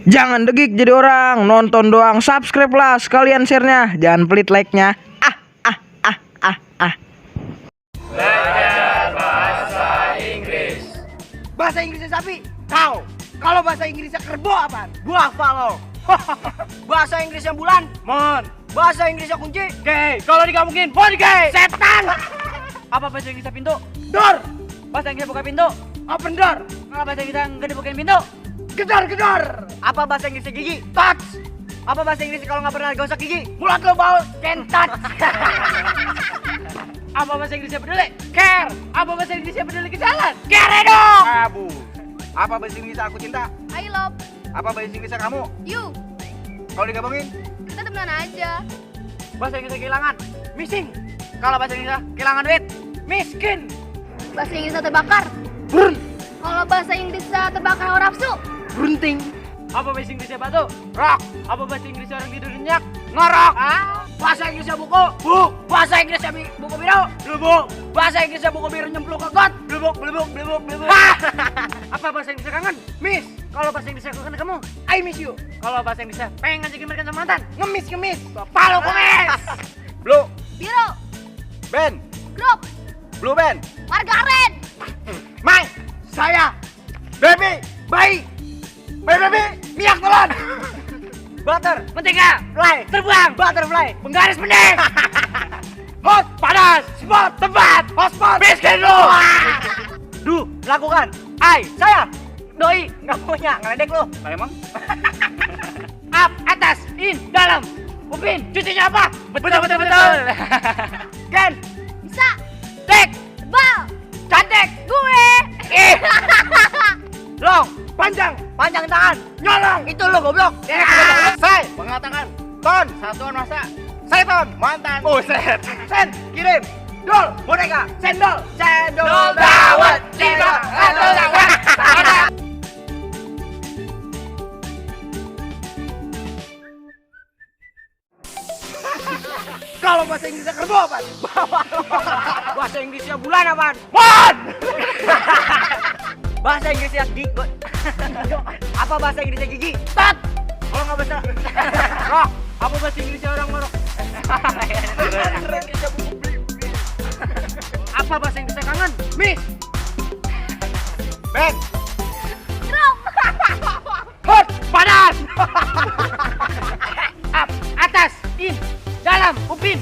Jangan degik jadi orang, nonton doang, subscribe lah sekalian share-nya, jangan pelit like-nya. Belajar bahasa Inggris. Bahasa Inggrisnya sapi, kau. Kalau bahasa Inggrisnya kerbau apaan? Buah lo. Bahasa Inggrisnya bulan, mon. Bahasa Inggrisnya kunci, Oke, kalau digabungin, Bonke. setan. Apa bahasa Inggrisnya pintu? Door, Bahasa Inggrisnya buka pintu. open door. Kalau bahasa Inggrisnya nggak dibukain pintu. Gedor. Apa bahasa Inggrisnya gigi? Touch. Apa bahasa Inggrisnya kalau nggak pernah gosok gigi? Mulut lo bau, can touch. Apa bahasa Inggrisnya peduli? Care. Apa bahasa Inggrisnya peduli ke jalan? Kere dong. Kamu. Apa bahasa Inggris aku cinta? I love Apa bahasa Inggrisnya kamu? you. Kalau digabungin, Kita temenan aja. Bahasa Inggrisnya kehilangan. Missing. Kalau bahasa Inggrisnya kehilangan duit. Miskin. Bahasa Inggrisnya terbakar. Kalau bahasa Inggrisnya terbakar hawa nafsu. Berunting. Apa bahasa Inggrisnya batu? Rock. Apa bahasa Inggrisnya orang tidur nyenyak? Ngorok. Bahasa Inggrisnya buku, buk. Bahasa Inggrisnya buku biru, blubuk. Bahasa Inggrisnya buku biru nyemplung ke got, blubuk. Apa bahasa Inggrisnya kangen? Miss, Kalau bahasa Inggrisnya kangen kamu? I miss you. Kalau bahasa Inggrisnya pengen ngajakin mereka sama mantan? Ngemis. Palu kumis. Blue, Biru. Ben, Grup. Blue Ben, Margaret. Mai, saya, baby, bayi, baby, minyak telon, Butter, mentega, fly, terbang, butterfly, penggaris bening, hot, panas, spot, tempat, hotspot, miskin lu. Du, lakukan. Saya, doi, nggak punya, ngeledek lu. emang? Up, atas, in, dalam, upin, cucinya apa? Betul. Ken, Bisa. Tek, Tebal. cantik, Gue. long, panjang tangan, nyolong. Itu lu goblok. Saya mengatakan ton, satuan masa. Saya ton, mantan. Buset. Sen, kirim. Dol, boneka, cendol dawet, cendol dawet. Kalau bahasa Inggrisnya kerbau apaan? Bahasa Inggrisnya bulan apaan? Mon! Bahasa Inggrisnya gigi. Apa bahasa Inggrisnya gigi? Tat! Kalau nggak bahasa rock. Apa bahasa Inggrisnya orang ngorok? Apa bahasa Inggrisnya kangen? Miss. Ben, Grup. Hot. Panas. Up. Atas. In. Dalam. Upin.